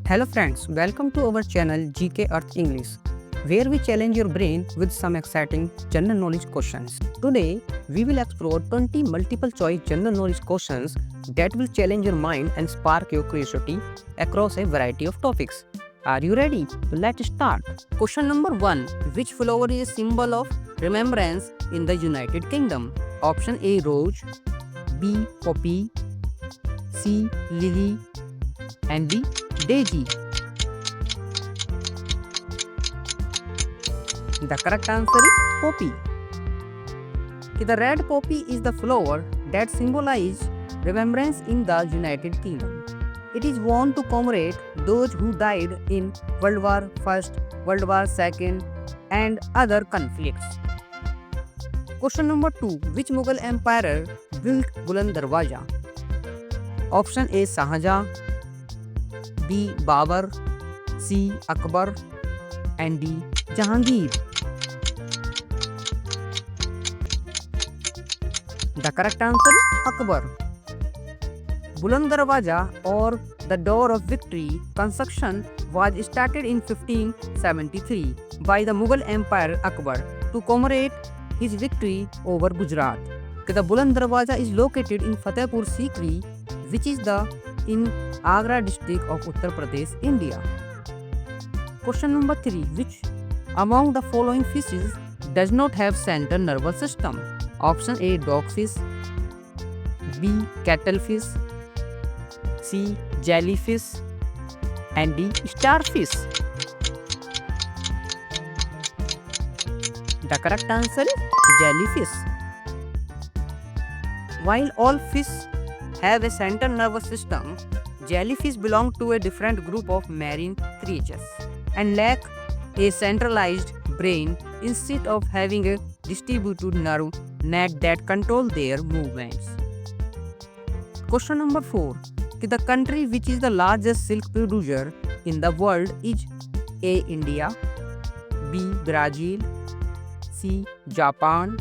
Hello friends, welcome to our channel GK Earth English, where we challenge your brain with some exciting general knowledge questions. Today, we will explore 20 multiple choice general knowledge questions that will challenge your mind and spark your curiosity across a variety of topics. Are you ready? Let's start. Question number 1. Which flower is a symbol of remembrance in the United Kingdom? Option A, rose, B, poppy, C, lily, and D, daisy. The correct answer is poppy. The red poppy is the flower that symbolizes remembrance in the United Kingdom. It is worn to commemorate those who died in World War I, World War II, and other conflicts. Question number 2. Which Mughal emperor built Buland Darwaza? Option A, Shahjahan, B, Babur, C, Akbar, and D, Jahangir. The correct answer is Akbar. Buland Darwaza, or the Door of Victory, construction was started in 1573 by the Mughal Emperor Akbar to commemorate his victory over Gujarat. The Buland Darwaza is located in Fatehpur Sikri, which is in Agra district of Uttar Pradesh, India. Question number 3. Which among the following fishes does not have central nervous system? Option A, dogfish, B, cuttlefish, C, jellyfish, and D, starfish. The correct answer is jellyfish. While all fish have a central nervous system, jellyfish belong to a different group of marine creatures and lack a centralized brain instead of having a distributed nerve net that control their movements. Question number 4. The country which is the largest silk producer in the world is A, India, B, Brazil, C, Japan,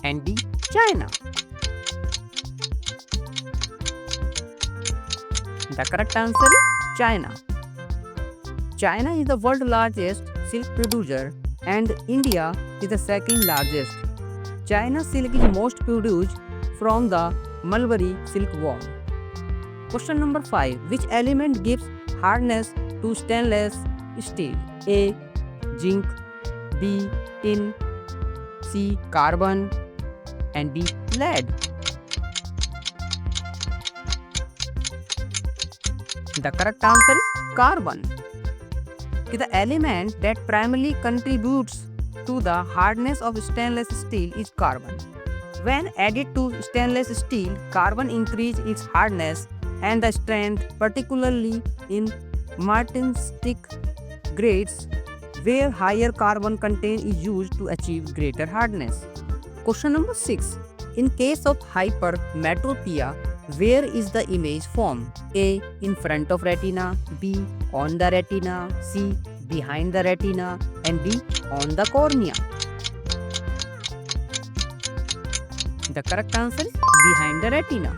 and D, China. The correct answer is China. China is the world's largest silk producer and India is the second largest. China's silk is most produced from the mulberry silkworm. Question number 5. Which element gives hardness to stainless steel? A, zinc, B, tin, C, carbon, and D, lead. The correct answer is carbon. The element that primarily contributes to the hardness of stainless steel is carbon. When added to stainless steel, carbon increases its hardness and the strength, particularly in martensitic grades, where higher carbon content is used to achieve greater hardness. Question number 6. In case of hypermetropia, where is the image formed? A, in front of retina, B, on the retina, C, behind the retina, and D, on the cornea. The correct answer is behind the retina.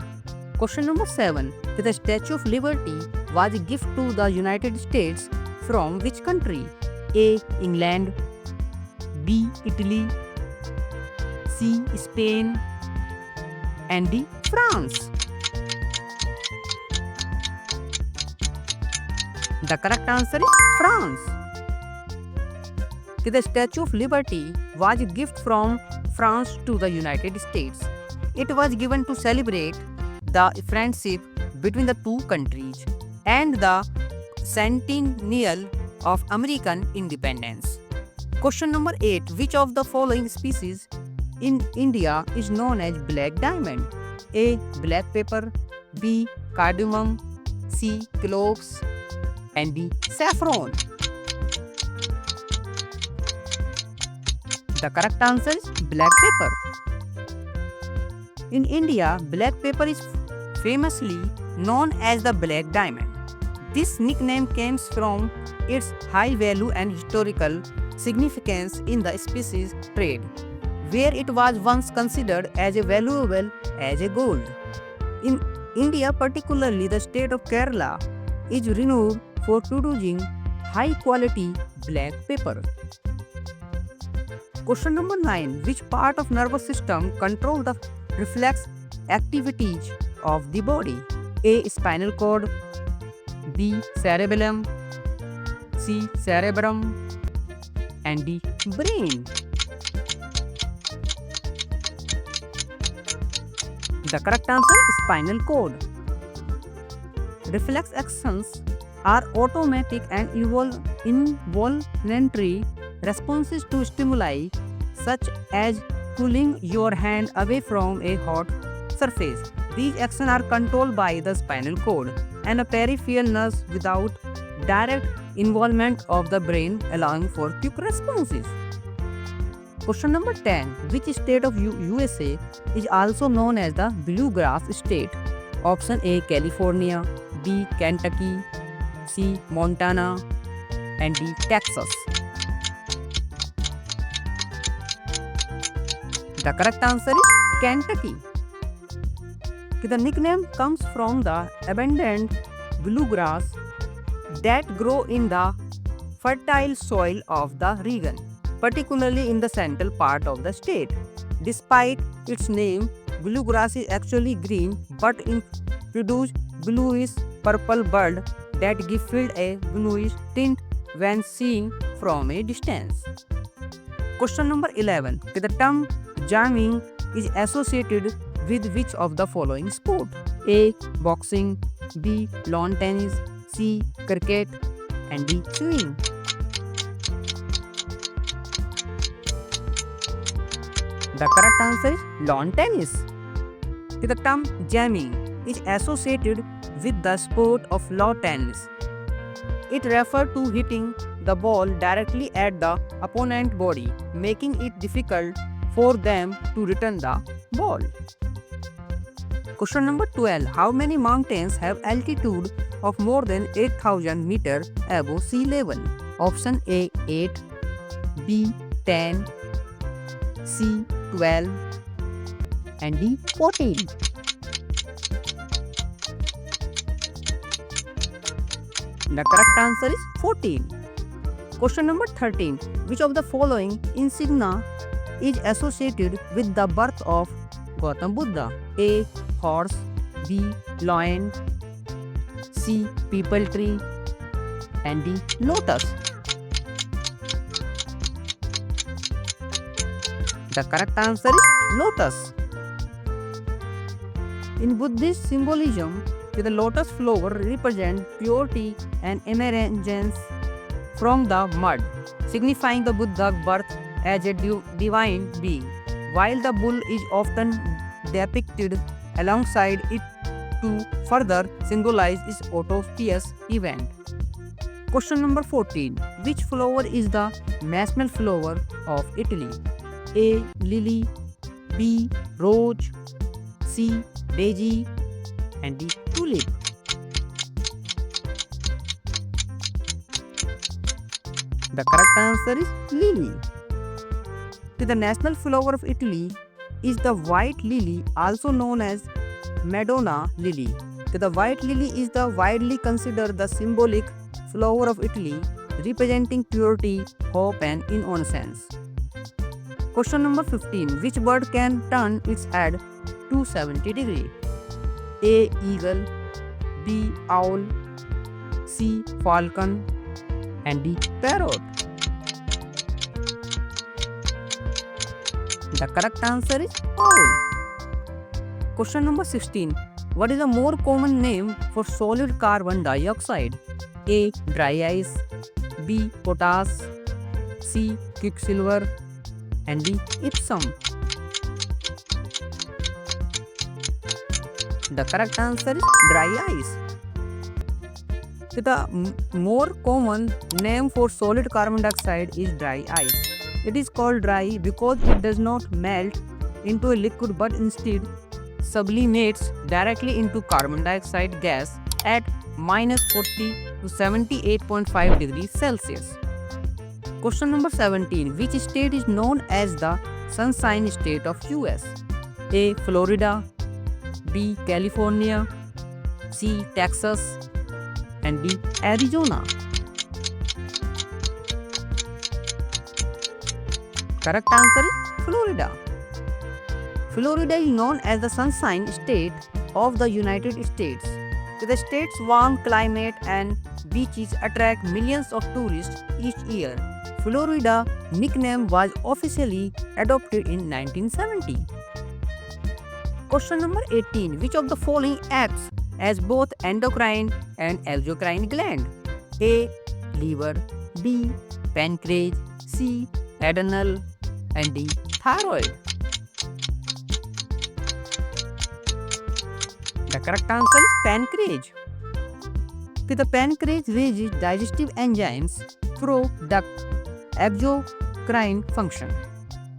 Question number 7. The Statue of Liberty was a gift to the United States from which country? A, England, B, Italy, C, Spain, and D, France. The correct answer is France. The Statue of Liberty was a gift from France to the United States. It was given to celebrate the friendship between the two countries and the centennial of American independence. Question number 8. Which of the following species in India is known as black diamond? A, black pepper, B, cardamom, C, cloves, and D, saffron. The correct answer is black pepper. In India, black pepper is famously known as the black diamond. This nickname comes from its high value and historical significance in the species trade, where it was once considered as valuable as gold. In India, particularly the state of Kerala, is renowned for producing high quality black paper. Question number 9. Which part of nervous system control the reflex activities of the body? A. Spinal cord, B. Cerebellum, C. Cerebrum, and D. Brain. The correct answer is spinal cord. Reflex actions are automatic and involuntary responses to stimuli such as pulling your hand away from a hot surface. These actions are controlled by the spinal cord and a peripheral nerves without direct involvement of the brain, allowing for quick responses. Question number 10. Which state of USA is also known as the bluegrass state? Option A. California, B. Kentucky, C. Montana, and D. Texas. The correct answer is Kentucky. The nickname comes from the abundant bluegrass that grow in the fertile soil of the region, particularly in the central part of the state. Despite its name, bluegrass is actually green but produce bluish purple bud that give field a bluish tint when seen from a distance. Question number 11. The term jamming is associated with which of the following sport? A. Boxing, B. Lawn tennis, C. Cricket, and D. Swimming. The correct answer is lawn tennis. The term jamming is associated with the sport of lawn tennis. It refers to hitting the ball directly at the opponent's body, making it difficult for them to return the ball. Question number 12. How many mountains have altitude of more than 8,000 meters above sea level? Option A 8, B 10, C 12, and D 14. The correct answer is 14. Question number 13. Which of the following insignia is associated with the birth of Gautam Buddha? A. Horse, B. Lion, C. Peepal tree, and D. Lotus. The correct answer is lotus. In Buddhist symbolism, the lotus flower represents purity and emergence from the mud, signifying the Buddha's birth as a divine being, while the bull is often depicted alongside it to further symbolize its auspicious event. Question number 14. Which flower is the national flower of Italy? A. Lily, B. Rose, C. Daisy, and D. Tulip. The correct answer is lily. The national flower of Italy is the white lily, also known as Madonna lily. The white lily is the widely considered the symbolic flower of Italy, representing purity, hope, and innocence. Question number 15. Which bird can turn its head 270 degrees? A. Eagle, B. Owl, C. Falcon, and D. Parrot. The correct answer is owl. Question number 16. What is a more common name for solid carbon dioxide? A. Dry ice, B. Potash, C. Quicksilver, and D. Epsom. The correct answer is dry ice. The more common name for solid carbon dioxide is dry ice. It is called dry because it does not melt into a liquid but instead sublimates directly into carbon dioxide gas at -40 to 78.5 degrees Celsius. Question number 17. Which state is known as the sunshine state of US? A. Florida, B. California, C. Texas, and D. Arizona. Correct answer is Florida. Florida is known as the Sunshine State of the United States. The state's warm climate and beaches attract millions of tourists each year. Florida nickname was officially adopted in 1970. Question number 18. Which of the following acts as both endocrine and exocrine gland? A. Liver, B. Pancreas, C. Adrenal, and D. Thyroid. The correct answer is pancreas. The pancreas raises digestive enzymes through the exocrine function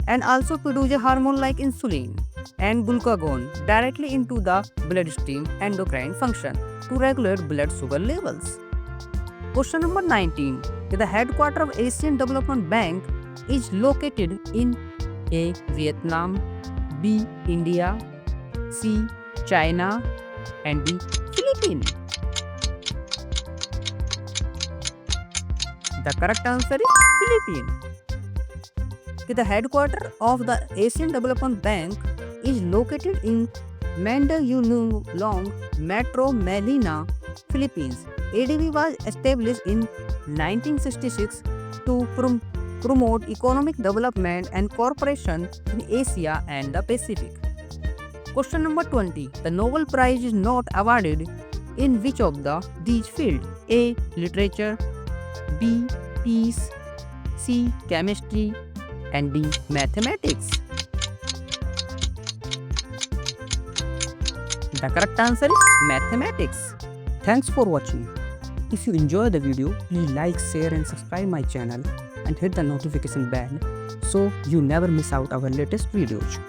and also produce a hormone like insulin and glucagon directly into the bloodstream endocrine function to regulate blood sugar levels. Question number 19. The headquarters of Asian Development Bank is located in A. Vietnam, B. India, C. China, and D. Philippines. The correct answer is Philippines. The headquarters of the Asian Development Bank is located in Mandaluyong, Metro Manila, Philippines. ADB was established in 1966 to promote economic development and cooperation in Asia and the Pacific. Question number 20. The Nobel Prize is not awarded in which of these fields? A. Literature, B. Peace, C. Chemistry, and D. Mathematics. The correct answer is mathematics. Thanks for watching. If you enjoy the video, please like, share and subscribe my channel and hit the notification bell so you never miss out our latest videos.